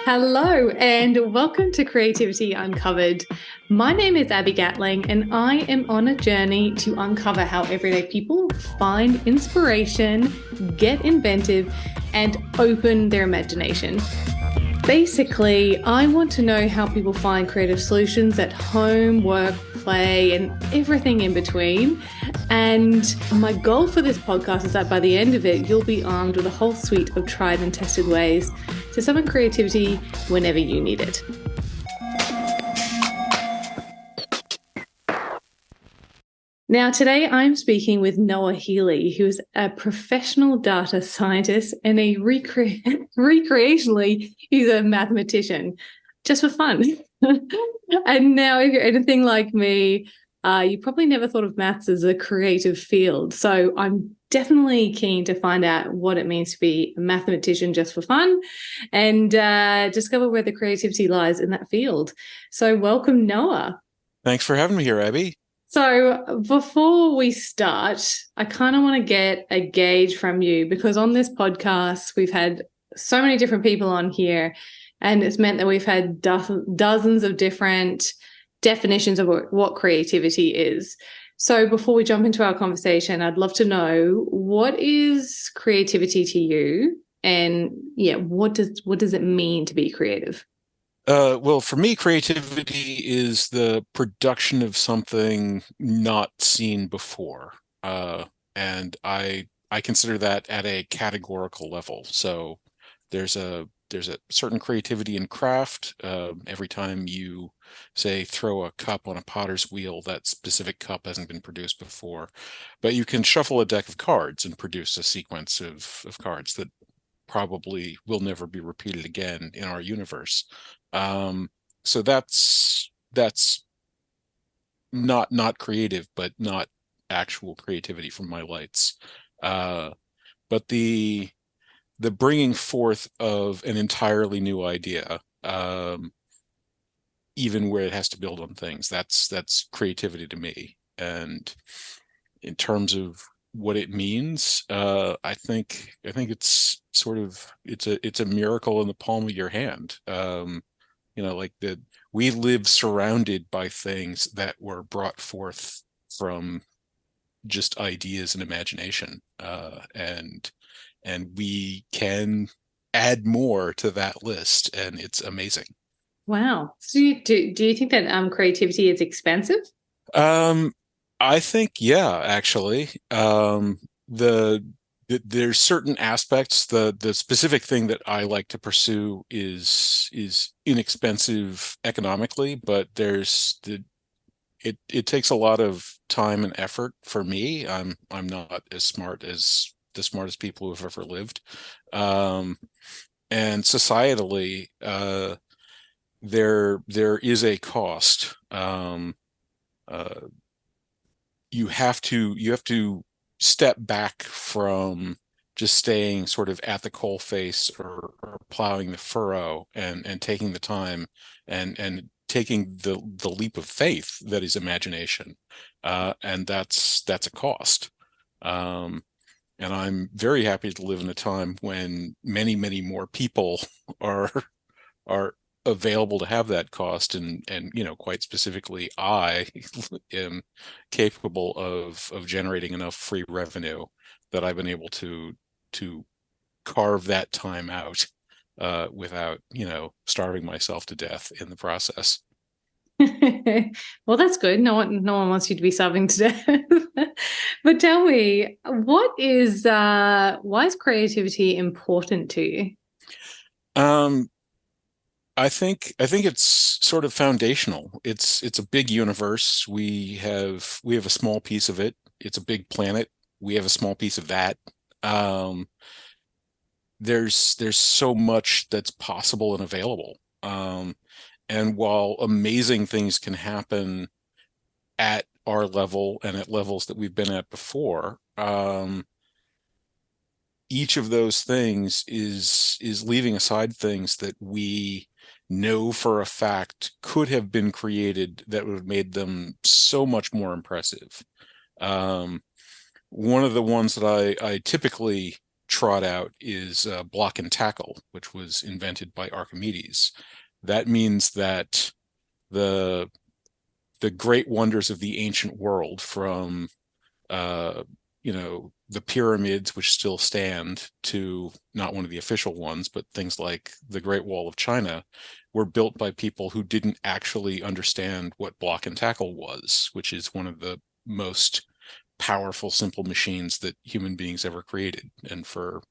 Hello, and welcome to Creativity Uncovered. My name is Abby Gatling, and I am on a journey to uncover how everyday people find inspiration, get inventive, and open their imagination. Basically, I want to know how people find creative solutions at home, work, play, and everything in between. And my goal for this podcast is that by the end of it, you'll be armed with a whole suite of tried and tested ways to summon creativity whenever you need it. Now, today I'm speaking with Noah Healy, who's a professional data scientist and recreationally, he's a mathematician, just for fun. And now, if you're anything like me, you probably never thought of maths as a creative field. So I'm definitely keen to find out what it means to be a mathematician just for fun and discover where the creativity lies in that field. So welcome, Noah. Thanks for having me here, Abby. So before we start, I kind of want to get a gauge from you because on this podcast, we've had so many different people on here, and it's meant that we've had dozens of different definitions of what creativity is. So before we jump into our conversation, I'd love to know, what is creativity to you? And yeah, what does it mean to be creative? Well, for me, creativity is the production of something not seen before. And I consider that at a categorical level. So there's a certain creativity in craft. Every time you say throw a cup on a potter's wheel, that specific cup hasn't been produced before. But you can shuffle a deck of cards and produce a sequence of cards that probably will never be repeated again in our universe. So that's not creative, but not actual creativity from my lights. Uh, but the bringing forth of an entirely new idea, even where it has to build on things, that's creativity to me. And in terms of what it means, I think it's sort of it's a miracle in the palm of your hand. Like that we live surrounded by things that were brought forth from just ideas and imagination, and we can add more to that list, and it's amazing. Wow. So do you think that creativity is expensive? Um, I think, yeah, actually, there's certain aspects. The specific thing that I like to pursue is inexpensive economically, but it takes a lot of time and effort for me. I'm not as smart as the smartest people who've ever lived. Um, and societally, there is a cost. Uh, you have to step back from just staying sort of at the coal face, or plowing the furrow, and taking the time and taking the leap of faith that is imagination, and that's a cost. um, and I'm very happy to live in a time when many more people are are available to have that cost, and quite specifically, I am capable of generating enough free revenue that I've been able to carve that time out, without starving myself to death in the process. Well, that's good. No one wants you to be starving to death. But tell me, why is creativity important to you? um I think it's sort of foundational. It's a big universe. We have a small piece of it. It's a big planet. We have a small piece of that. Um, there's so much that's possible and available. And while amazing things can happen at our level and at levels that we've been at before, each of those things is leaving aside things that we know for a fact could have been created that would have made them so much more impressive. Um, One of the ones that I typically trot out is block and tackle, which was invented by Archimedes. That means that the the great wonders of the ancient world, from uh, the pyramids, which still stand, to not one of the official ones, but things like the Great Wall of China, were built by people who didn't actually understand what block and tackle was, which is one of the most powerful, simple machines that human beings ever created. And for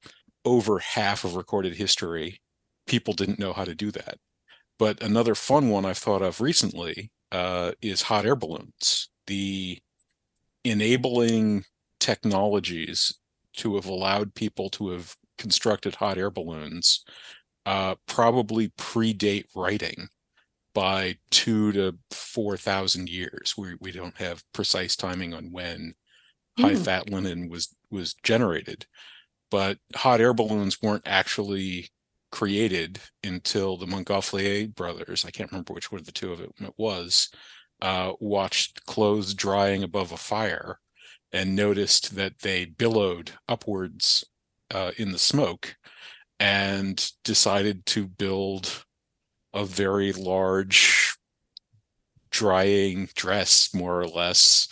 over half of recorded history, people didn't know how to do that. But another fun one I've thought of recently is hot air balloons. The enabling technologies to have allowed people to have constructed hot air balloons probably predate writing by 2 to 4,000 years. We don't have precise timing on when high Hmm. fat linen was generated, but hot air balloons weren't actually created until the Montgolfier brothers, I can't remember which one of the two of it was, watched clothes drying above a fire and noticed that they billowed upwards in the smoke, and decided to build a very large drying dress, more or less,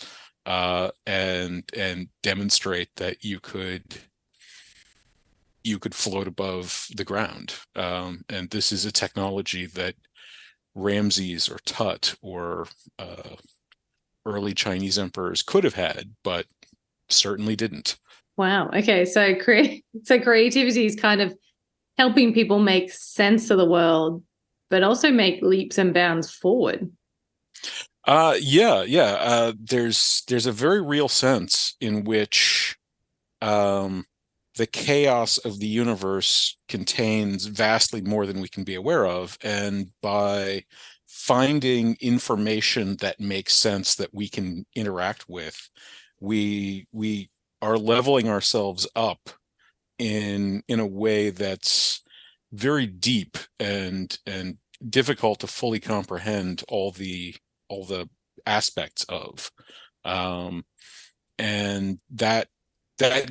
and demonstrate that you could float above the ground. And this is a technology that Ramses or Tut or early Chinese emperors could have had, but certainly didn't. Wow. Okay. So so creativity is kind of helping people make sense of the world, but also make leaps and bounds forward. Yeah. There's a very real sense in which um, the chaos of the universe contains vastly more than we can be aware of, and by finding information that makes sense that we can interact with, we are leveling ourselves up in a way that's very deep and difficult to fully comprehend all the aspects of. Um, and that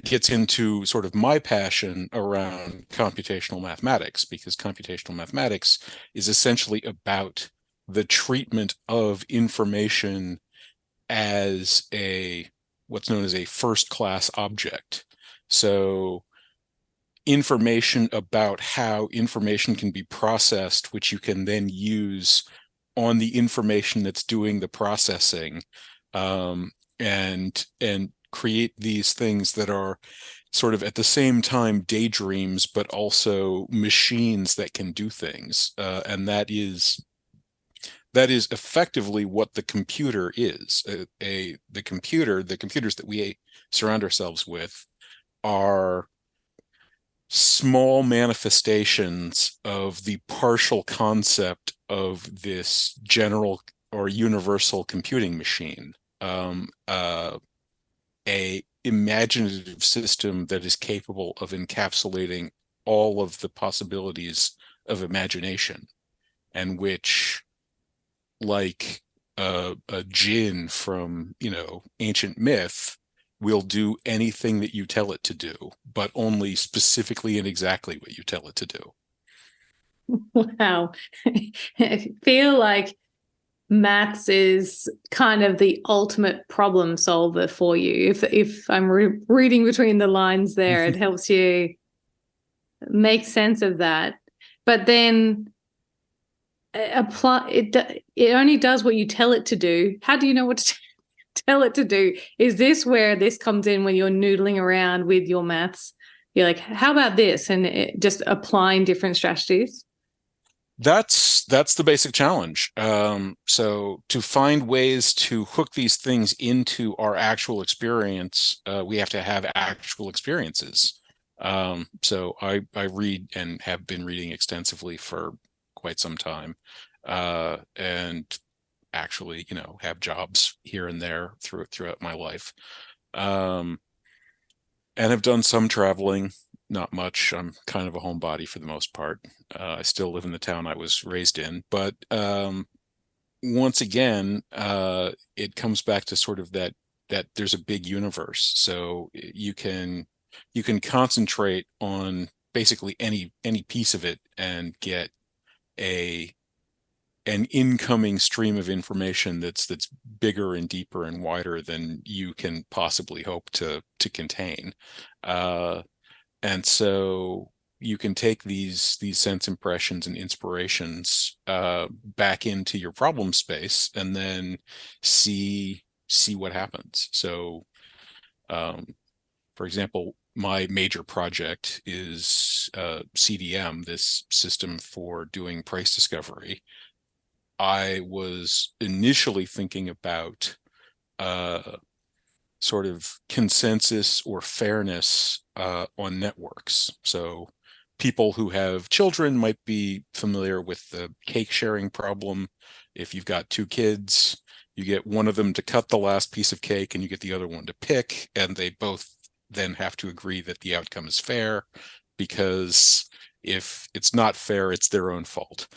gets into sort of my passion around computational mathematics, because computational mathematics is essentially about the treatment of information as a what's known as a first class object. So information about how information can be processed, which you can then use on the information that's doing the processing, and create these things that are sort of at the same time daydreams, but also machines that can do things. And that is effectively what the computer is. The computers that we surround ourselves with are small manifestations of the partial concept of this general or universal computing machine, a imaginative system that is capable of encapsulating all of the possibilities of imagination, and which, like a djinn from ancient myth, will do anything that you tell it to do, but only specifically and exactly what you tell it to do. Wow. I feel like maths is kind of the ultimate problem solver for you. If I'm reading between the lines there, it helps you make sense of that. But then apply it. It only does what you tell it to do. How do you know what to tell it to do? Is this where this comes in when you're noodling around with your maths? You're like, how about this? And just applying different strategies. That's the basic challenge. So to find ways to hook these things into our actual experience, we have to have actual experiences. So I read and have been reading extensively for quite some time, and actually, have jobs here and there throughout my life, um, and have done some traveling. Not much. I'm kind of a homebody for the most part. I still live in the town I was raised in, but once again, it comes back to sort of that there's a big universe. So you can you can concentrate on basically any piece of it and get a an incoming stream of information that's bigger and deeper and wider than you can possibly hope to contain. Uh, and so you can take these sense impressions and inspirations back into your problem space and then see what happens. So, um, for example, my major project is CDM, this system for doing price discovery. I was initially thinking about uh, sort of consensus or fairness on networks. So people who have children might be familiar with the cake sharing problem. If you've got two kids, you get one of them to cut the last piece of cake and you get the other one to pick, and they both then have to agree that the outcome is fair, because if it's not fair, it's their own fault.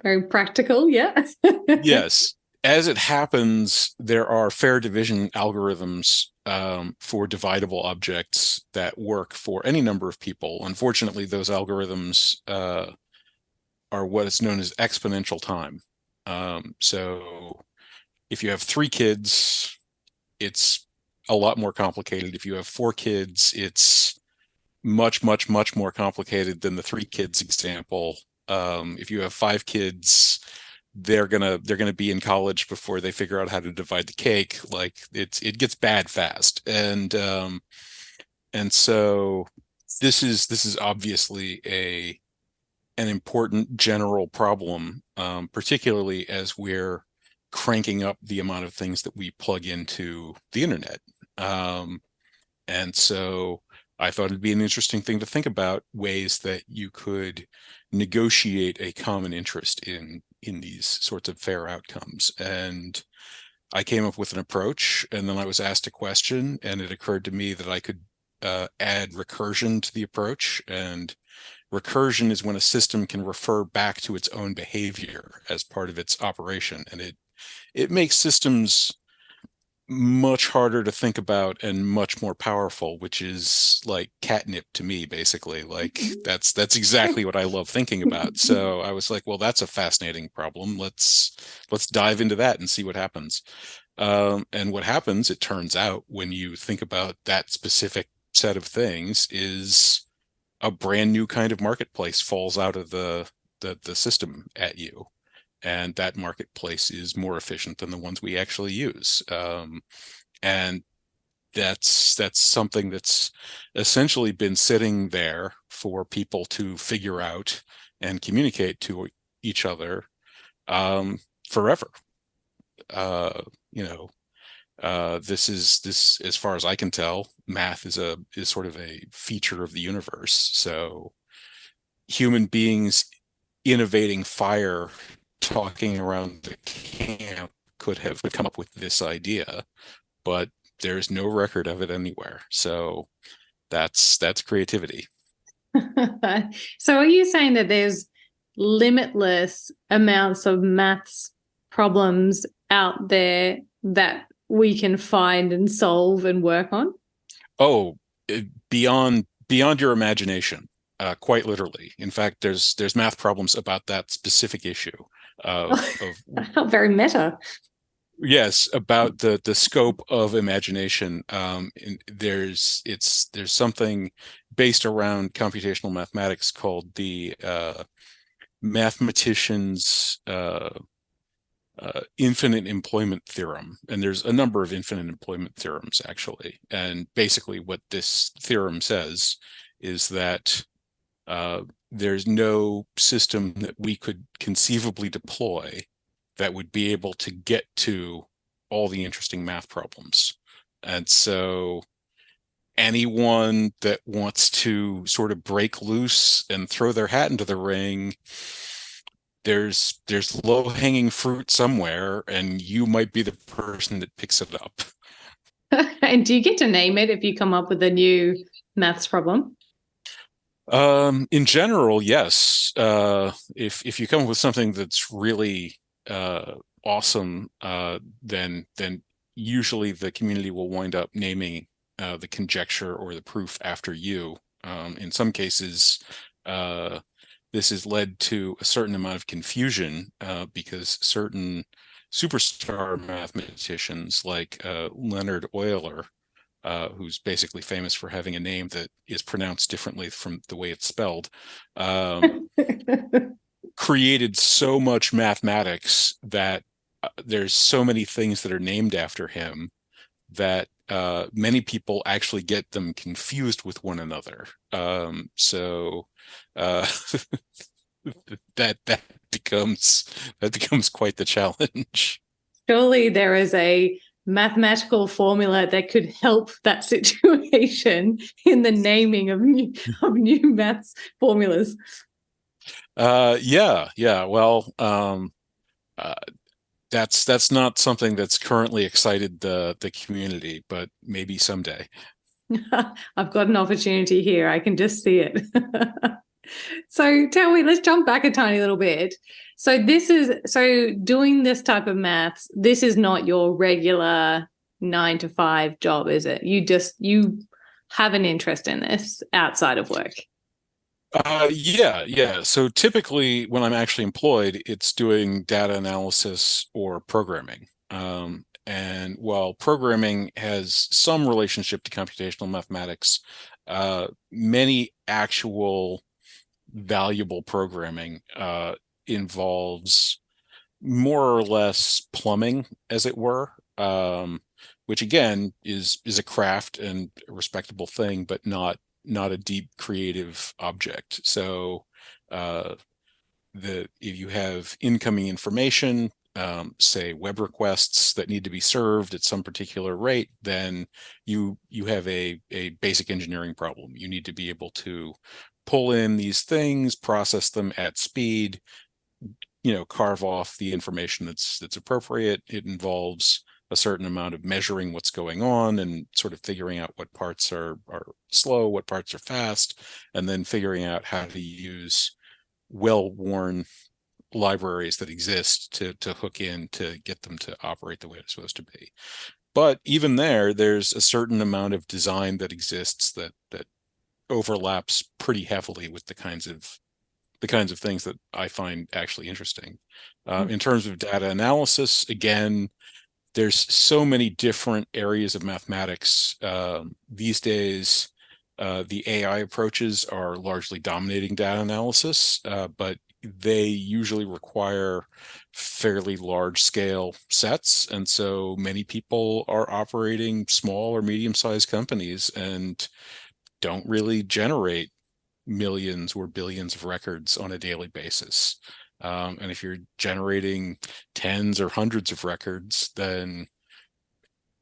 Very practical, yeah. Yes. As it happens, there are fair division algorithms for dividable objects that work for any number of people. Unfortunately, those algorithms are what is known as exponential time. So if you have three kids, it's a lot more complicated. If you have four kids, it's much, much, much more complicated than the three kids example. If you have five kids, they're gonna be in college before they figure out how to divide the cake. Like it gets bad fast, and so this is obviously a an important general problem, particularly as we're cranking up the amount of things that we plug into the internet. Um, and so I thought it'd be an interesting thing to think about ways that you could negotiate a common interest in these sorts of fair outcomes. And I came up with an approach, and then I was asked a question, and it occurred to me that I could add recursion to the approach. And recursion is when a system can refer back to its own behavior as part of its operation, and it makes systems much harder to think about and much more powerful, which is like catnip to me, basically. Like that's exactly what I love thinking about. So I was like, well, that's a fascinating problem. Let's dive into that and see what happens. And what happens, it turns out, when you think about that specific set of things, is a brand new kind of marketplace falls out of the system at you, and that marketplace is more efficient than the ones we actually use. And that's something that's essentially been sitting there for people to figure out and communicate to each other forever. Uh, you know, this, as far as I can tell, math is sort of a feature of the universe. So human beings innovating fire, talking around the camp, could have come up with this idea, but there's no record of it anywhere. So that's creativity. So are you saying that there's limitless amounts of maths problems out there that we can find and solve and work on? Oh, beyond your imagination, quite literally. In fact, there's math problems about that specific issue of How very meta. yes, about the scope of imagination. There's something based around computational mathematics called the mathematician's infinite employment theorem, and there's a number of infinite employment theorems actually. And basically, what this theorem says is that there's no system that we could conceivably deploy that would be able to get to all the interesting math problems. And so anyone that wants to sort of break loose and throw their hat into the ring, there's low-hanging fruit somewhere, and you might be the person that picks it up. And do you get to name it if you come up with a new maths problem? In general, yes. If you come up with something that's really awesome, then usually the community will wind up naming the conjecture or the proof after you. In some cases, this has led to a certain amount of confusion because certain superstar mathematicians like Leonard Euler, who's basically famous for having a name that is pronounced differently from the way it's spelled, created so much mathematics that there's so many things that are named after him that many people actually get them confused with one another. So uh, that becomes quite the challenge. Surely there is a mathematical formula that could help that situation in the naming of new maths formulas. Yeah. Well, uh, that's not something that's currently excited the community, but maybe someday. I've got an opportunity here. I can just see it. So tell me, let's jump back a tiny little bit. So doing this type of maths, this is not your regular 9 to 5 job, is it? You have an interest in this outside of work. Yeah. So typically, when I'm actually employed, it's doing data analysis or programming. And while programming has some relationship to computational mathematics, many actual valuable programming involves more or less plumbing, as it were, which again is a craft and a respectable thing, but not a deep creative object. So uh, if you have incoming information, say web requests that need to be served at some particular rate, then you have a basic engineering problem. You need to be able to pull in these things, process them at speed, carve off the information that's appropriate. It involves a certain amount of measuring what's going on and sort of figuring out what parts are slow, what parts are fast, and then figuring out how to use well-worn libraries that exist to hook in to get them to operate the way it's supposed to be. But even there's a certain amount of design that exists that overlaps pretty heavily with the kinds of things that I find actually interesting. In terms of data analysis, again, there's so many different areas of mathematics. These days, the AI approaches are largely dominating data analysis, but they usually require fairly large scale sets. And so many people are operating small or medium sized companies and don't really generate millions or billions of records on a daily basis. And if you're generating tens or hundreds of records, then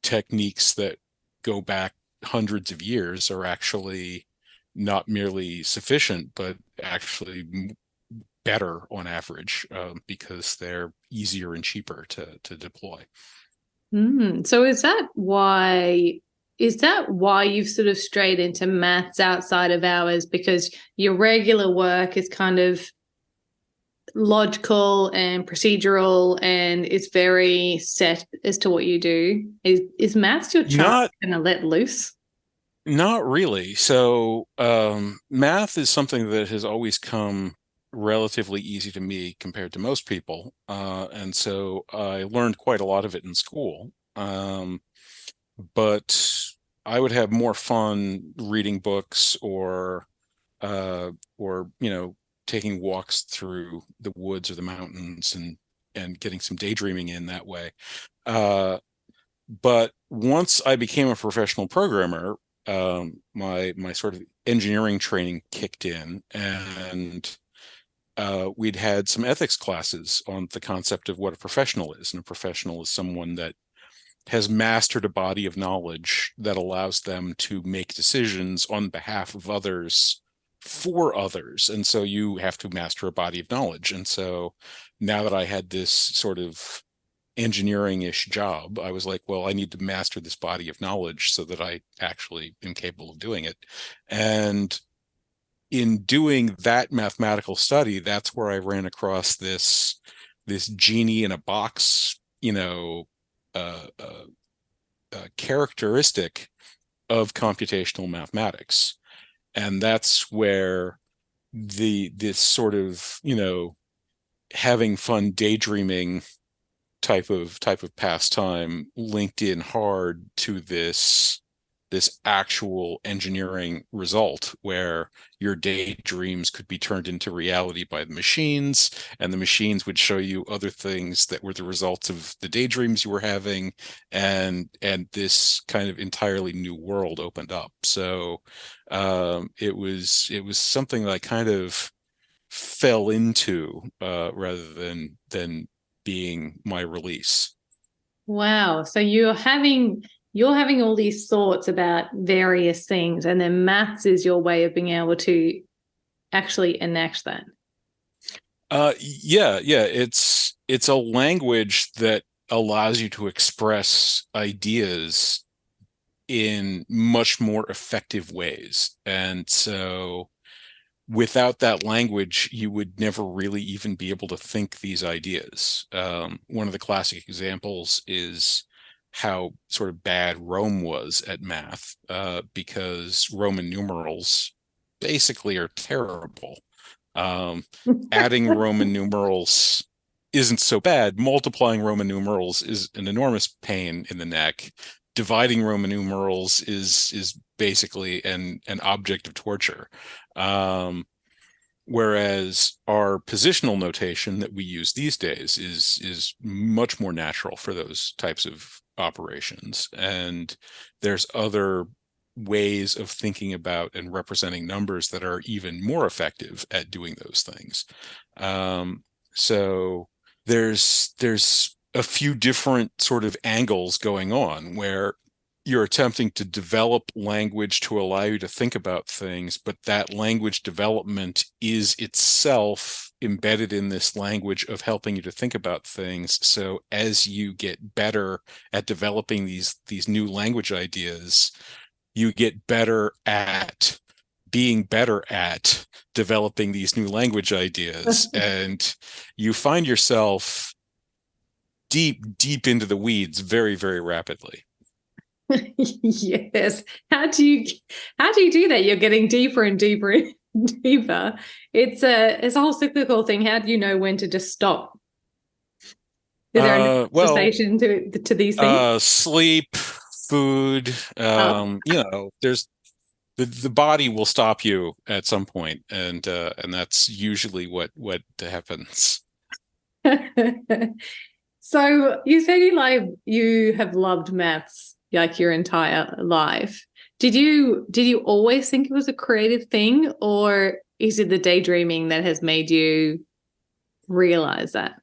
techniques that go back hundreds of years are actually not merely sufficient, but actually better on average because they're easier and cheaper to deploy. So is that why you've sort of strayed into maths outside of hours? Because your regular work is kind of logical and procedural and it's very set as to what you do. Is maths your child Not gonna let loose? Not really. So, math is something that has always come relatively easy to me compared to most people. And so I learned quite a lot of it in school. But I would have more fun reading books or taking walks through the woods or the mountains and getting some daydreaming in that way. Uh, but once I became a professional programmer, my sort of engineering training kicked in, and we'd had some ethics classes on the concept of what a professional is. And a professional is someone that has mastered a body of knowledge that allows them to make decisions on behalf of others for others. And so you have to master a body of knowledge. And so now that I had this sort of engineering-ish job, I was like, well, I need to master this body of knowledge so that I actually am capable of doing it. And in doing that mathematical study, that's where I ran across this genie in a box, characteristic of computational mathematics. And that's where this sort of, having fun daydreaming type of pastime linked in hard to this actual engineering result where your daydreams could be turned into reality by the machines, and the machines would show you other things that were the results of the daydreams you were having, and this kind of entirely new world opened up. So it was something that I kind of fell into rather than being my release. Wow. So you're having all these thoughts about various things, and then maths is your way of being able to actually enact that. Yeah. It's a language that allows you to express ideas in much more effective ways. And so without that language, you would never really even be able to think these ideas. One of the classic examples is how sort of bad Rome was at math, because Roman numerals basically are terrible. Um, Adding Roman numerals isn't so bad. Multiplying Roman numerals is an enormous pain in the neck. Dividing Roman numerals is basically an object of torture. Um, Whereas our positional notation that we use these days is much more natural for those types of operations. And there's other ways of thinking about and representing numbers that are even more effective at doing those things. So there's a few different sort of angles going on where you're attempting to develop language to allow you to think about things, but that language development is itself embedded in this language of helping you to think about things. So as you get better at developing these new language ideas, you get better at being better at developing these new language ideas, and you find yourself deep into the weeds very, very rapidly. Yes. How do you do that? You're getting deeper and deeper and deeper. It's a whole cyclical thing. How do you know when to just stop? Is there a Well, cessation to these things? sleep, food, Oh. there's the body will stop you at some point, and that's usually what happens. So you said you have loved maths like your entire life. Did you always think it was a creative thing, or is it the daydreaming that has made you realize that?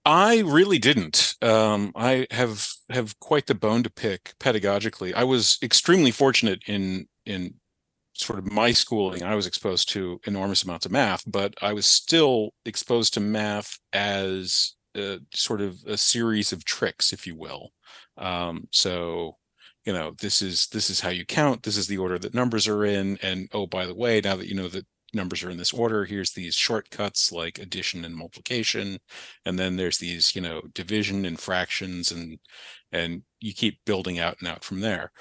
I really didn't. I have quite the bone to pick pedagogically. I was extremely fortunate in sort of my schooling. I was exposed to enormous amounts of math, but I was still exposed to math as sort of a series of tricks, if you will. So, this is how you count. This is the order that numbers are in. And oh, by the way, now that you know that numbers are in this order, here's these shortcuts like addition and multiplication, and then there's these, division and fractions, and you keep building out and out from there.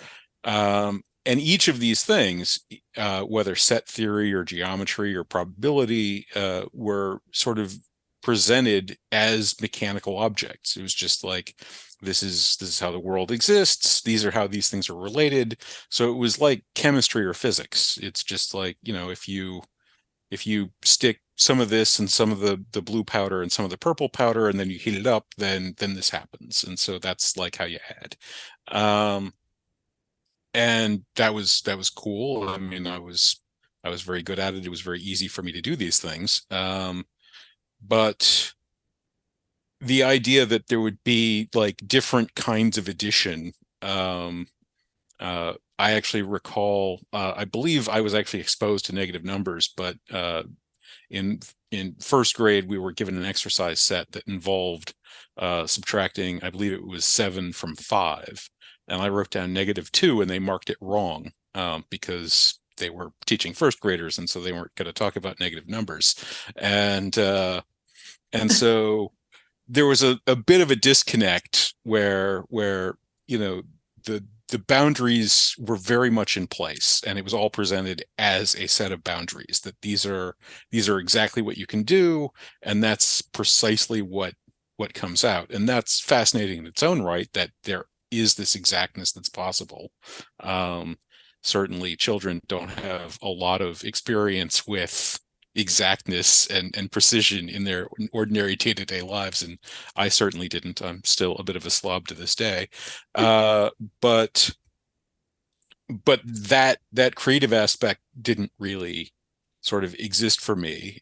And each of these things, whether set theory or geometry or probability, were sort of presented as mechanical objects. It was just like, this is how the world exists. These are how these things are related. So it was like chemistry or physics. It's just like, if you stick some of this and some of the blue powder and some of the purple powder, and then you heat it up, then this happens. And so that's like how you add. And that was cool. I mean, I was very good at it. It was very easy for me to do these things. But the idea that there would be like different kinds of addition, I actually recall, I believe I was actually exposed to negative numbers, but in in first grade we were given an exercise set that involved subtracting, I believe it was 7 from 5, and I wrote down -2, and they marked it wrong, because they were teaching first graders, and so they weren't going to talk about negative numbers, and so there was a bit of a disconnect where the the boundaries were very much in place, and it was all presented as a set of boundaries that these are exactly what you can do, and that's precisely what comes out. And that's fascinating in its own right, that there is this exactness that's possible. Um, Certainly children don't have a lot of experience with exactness and precision in their ordinary day-to-day lives, and I certainly didn't. I'm still a bit of a slob to this day. uh, but that creative aspect didn't really sort of exist for me.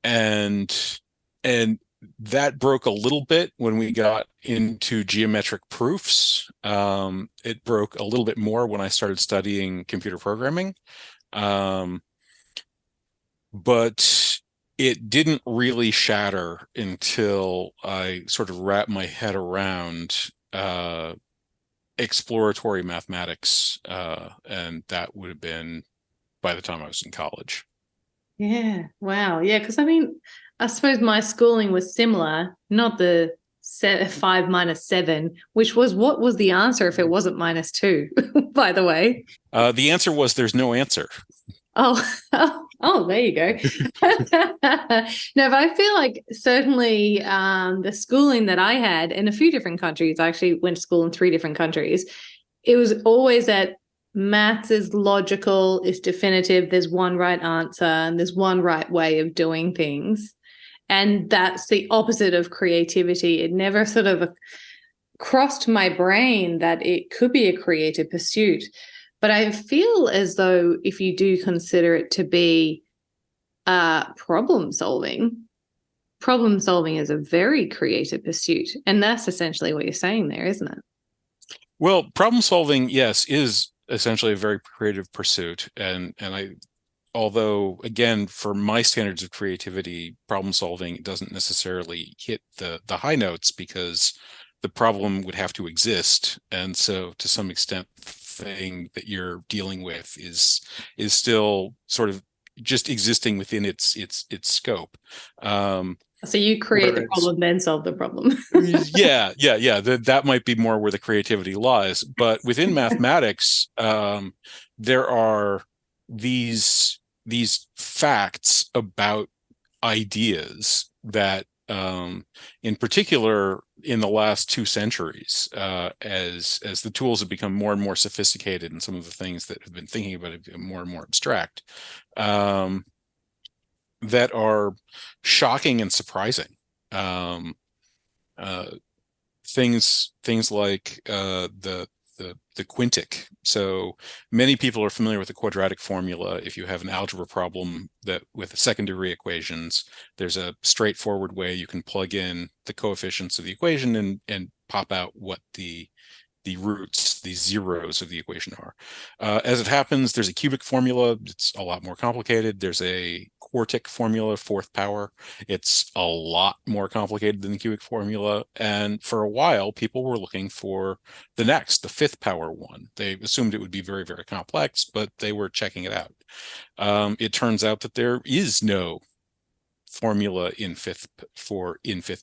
And and that broke a little bit when we got into geometric proofs. It broke a little bit more when I started studying computer programming. Um, but it didn't really shatter until I sort of wrapped my head around exploratory mathematics, and that would have been by the time I was in college. Yeah. Wow. Yeah. Because I mean, I suppose my schooling was similar, not the 5 - 7, which was what was the answer if it wasn't -2, by the way. The answer was there's no answer. Oh, oh, there you go. No, but I feel like certainly the schooling that I had in a few different countries, I actually went to school in 3 different countries. It was always that maths is logical, is definitive. There's one right answer, and there's one right way of doing things. And that's the opposite of creativity. It never sort of crossed my brain that it could be a creative pursuit. But I feel as though if you do consider it to be problem solving is a very creative pursuit. And that's essentially what you're saying there, isn't it? Well, problem solving, yes, is essentially a very creative pursuit. And I, although again, for my standards of creativity, problem solving doesn't necessarily hit the high notes because the problem would have to exist. And so to some extent, the thing that you're dealing with is still sort of just existing within its scope. Um, So you create the Whereas problem, then solve the problem. yeah, that might be more where the creativity lies. But within mathematics, there are these facts about ideas that, in particular, in the last 2 centuries, as the tools have become more and more sophisticated, and some of the things that have been thinking about it more and more abstract, um, that are shocking and surprising. Um, uh, things like the quintic. So many people are familiar with the quadratic formula. If you have an algebra problem that with second-degree equations, there's a straightforward way you can plug in the coefficients of the equation and pop out what the roots, the zeros of the equation are. As it happens, there's a cubic formula. It's a lot more complicated. There's a quartic formula, fourth power. It's a lot more complicated than the cubic formula. And for a while, people were looking for the fifth power one. They assumed it would be very, very complex, but they were checking it out. It turns out that there is no formula in fifth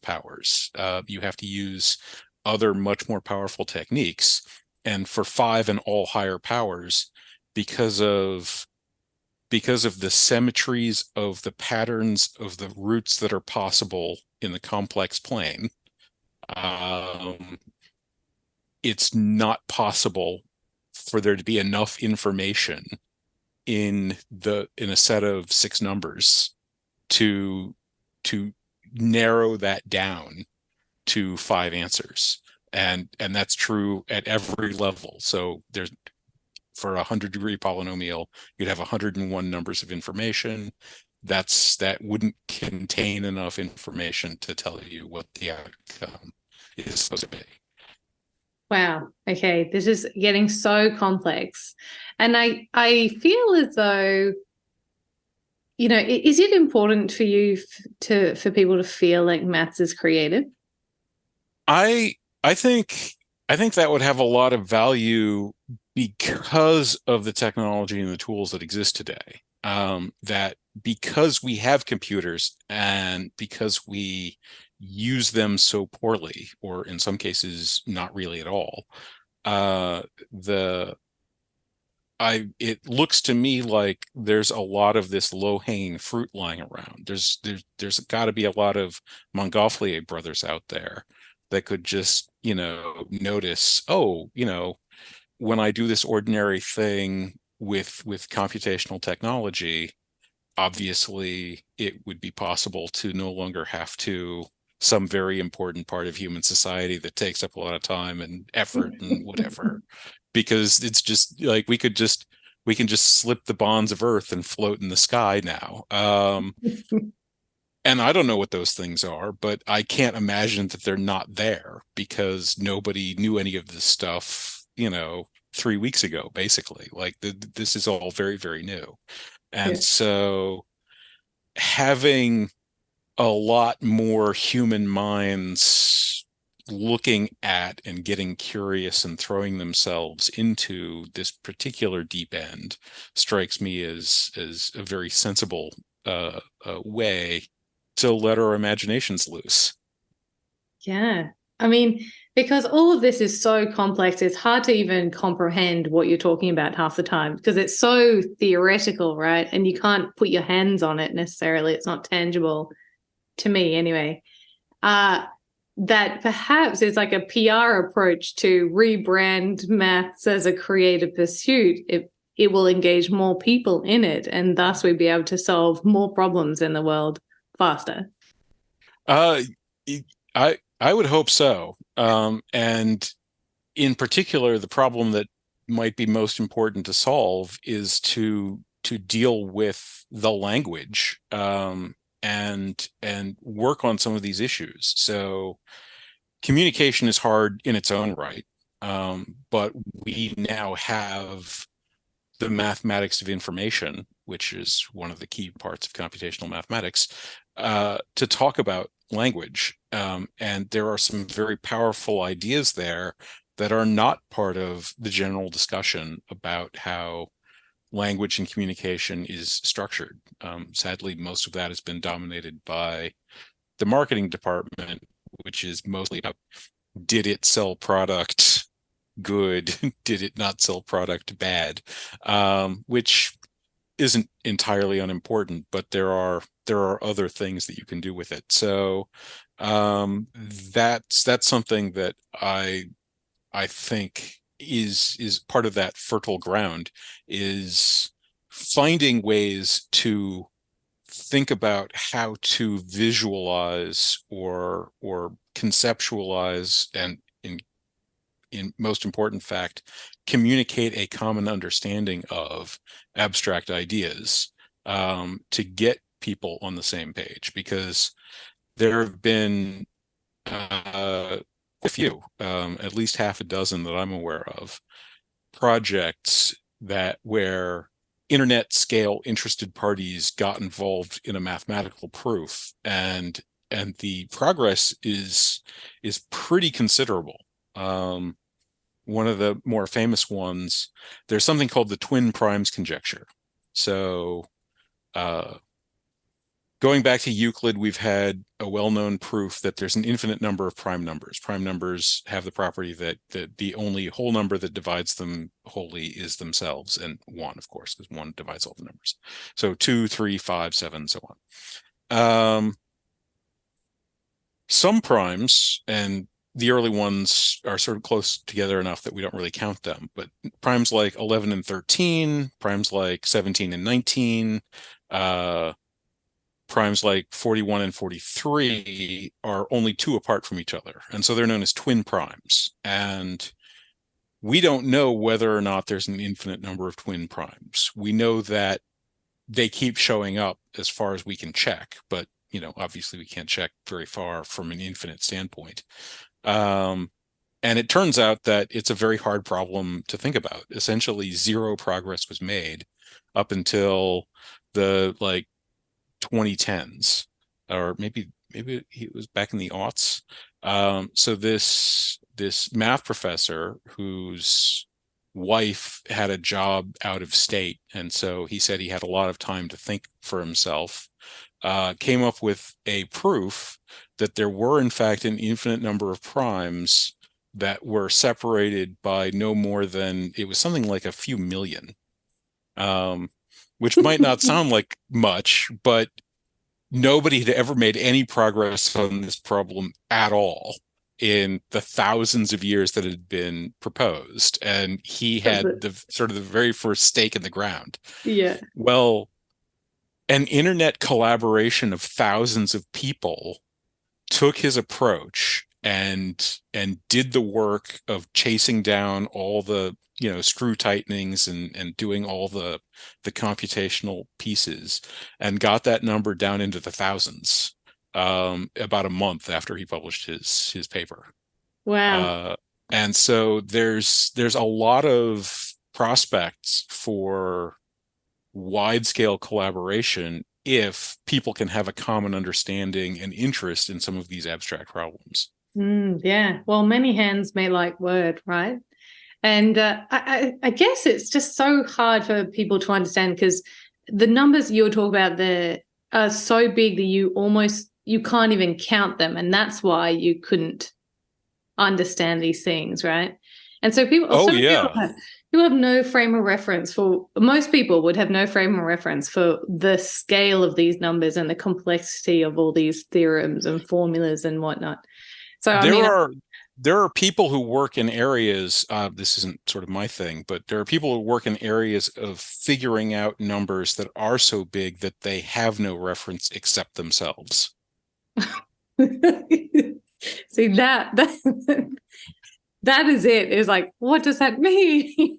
powers. You have to use other much more powerful techniques. And for five and all higher powers, because of the symmetries of the patterns of the roots that are possible in the complex plane, um, it's not possible for there to be enough information in a set of 6 numbers to to narrow that down to 5 answers. And that's true at every level. So there's, for a 100-degree polynomial, you'd have 101 numbers of information. That wouldn't contain enough information to tell you what the outcome is supposed to be. Wow. Okay. This is getting so complex. And I feel as though, is it important for you for people to feel like maths is creative? I I think that would have a lot of value because of the technology and the tools that exist today. That because we have computers and because we use them so poorly, or in some cases not really at all, The it looks to me like there's a lot of this low-hanging fruit lying around. There's got to be a lot of Montgolfier brothers out there that could just, notice, oh, when I do this ordinary thing with computational technology, obviously it would be possible to no longer have to some very important part of human society that takes up a lot of time and effort and whatever, because it's just like we can just slip the bonds of earth and float in the sky now. And I don't know what those things are, but I can't imagine that they're not there because nobody knew any of this stuff, 3 weeks ago, basically. Like this is all very, very new. And Yeah. so having a lot more human minds looking at and getting curious and throwing themselves into this particular deep end strikes me as a very sensible way to let our imaginations loose. Yeah. I mean, because all of this is so complex, it's hard to even comprehend what you're talking about half the time because it's so theoretical, right? And you can't put your hands on it necessarily. It's not tangible to me anyway. Uh, that perhaps is like a PR approach to rebrand maths as a creative pursuit. It will engage more people in it, and thus we'd be able to solve more problems in the world faster. Uh, I would hope so. And in particular, the problem that might be most important to solve is to deal with the language, and work on some of these issues. So communication is hard in its own right, but we now have the mathematics of information, which is one of the key parts of computational mathematics, to talk about language. And there are some very powerful ideas there that are not part of the general discussion about how language and communication is structured. Sadly, most of that has been dominated by the marketing department, which is mostly about, did it sell product good? Did it not sell product bad? Which isn't entirely unimportant, but there are other things that you can do with it. So that's something that I think is part of that fertile ground, is finding ways to think about how to visualize or conceptualize, and in most important fact, communicate a common understanding of abstract ideas, to get people on the same page, because there have been a few, at least half a dozen that I'm aware of, projects that where internet scale interested parties got involved in a mathematical proof, and the progress is pretty considerable. One of the more famous ones, there's something called the twin primes conjecture. So uh, going back to Euclid, we've had a well-known proof that there's an infinite number of prime numbers. Prime numbers have the property that the only whole number that divides them wholly is themselves, and one, of course, because one divides all the numbers. So 2, 3, 5, 7, so on. Some primes, and the early ones are sort of close together enough that we don't really count them, but primes like 11 and 13, primes like 17 and 19, uh, primes like 41 and 43 are only two apart from each other. And so they're known as twin primes. And we don't know whether or not there's an infinite number of twin primes. We know that they keep showing up as far as we can check, but obviously we can't check very far from an infinite standpoint. And it turns out that it's a very hard problem to think about. Essentially, zero progress was made up until the 2010s, or maybe it was back in the aughts. So this math professor whose wife had a job out of state, and so he said he had a lot of time to think for himself, came up with a proof that there were in fact an infinite number of primes that were separated by no more than, it was something like a few million, um, which might not sound like much, but nobody had ever made any progress on this problem at all in the thousands of years that had been proposed. And he That's had it. the sort of the very first stake in the ground. Yeah. Well, an internet collaboration of thousands of people took his approach and did the work of chasing down all the screw tightenings and doing all the computational pieces, and got that number down into the thousands, about a month after he published his paper. Wow. uh, and so there's a lot of prospects for wide scale collaboration if people can have a common understanding and interest in some of these abstract problems. Yeah. Well, many hands may like word, right? And I guess it's just so hard for people to understand because the numbers you're talking about there are so big that you can't even count them, and that's why you couldn't understand these things, right? And so Oh many people yeah. have no frame of reference for. Most people would have no frame of reference for the scale of these numbers and the complexity of all these theorems and formulas and whatnot. So, I there mean, are there are people who work in areas, this isn't sort of my thing, but there are people who work in areas of figuring out numbers that are so big that they have no reference except themselves. see that is it. It's like, what does that mean?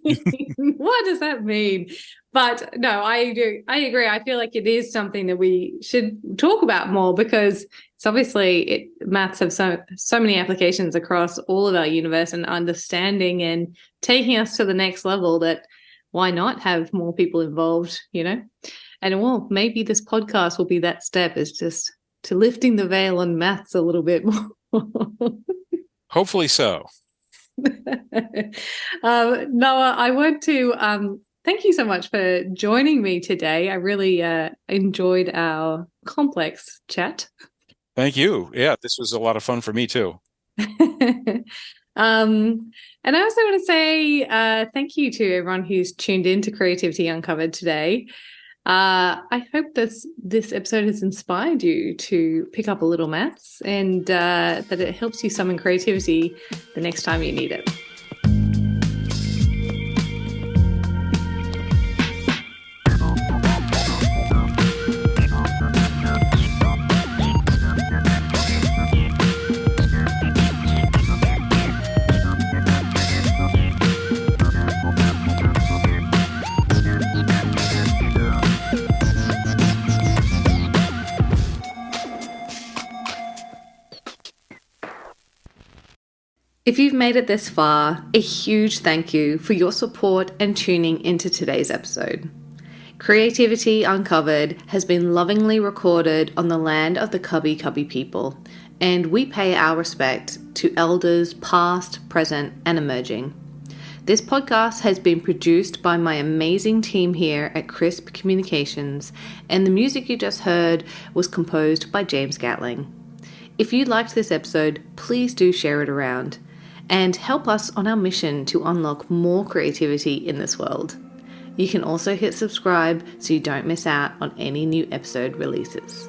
What does that mean? But no, I do. I agree. I feel like it is something that we should talk about more because it's obviously maths have so many applications across all of our universe and understanding and taking us to the next level that why not have more people involved, you know? And well, maybe this podcast will be that step, is just to lifting the veil on maths a little bit more. Hopefully so. Noah, I want to thank you so much for joining me today. I really enjoyed our complex chat. Thank you. Yeah, this was a lot of fun for me too. And I also want to say thank you to everyone who's tuned in to Creativity Uncovered today. I hope this episode has inspired you to pick up a little maths and that it helps you summon creativity the next time you need it. If you've made it this far, a huge thank you for your support and tuning into today's episode. Creativity Uncovered has been lovingly recorded on the land of the Cubby Cubby people, and we pay our respect to elders past, present, and emerging. This podcast has been produced by my amazing team here at Crisp Communications, and the music you just heard was composed by James Gatling. If you liked this episode, please do share it around and help us on our mission to unlock more creativity in this world. You can also hit subscribe so you don't miss out on any new episode releases.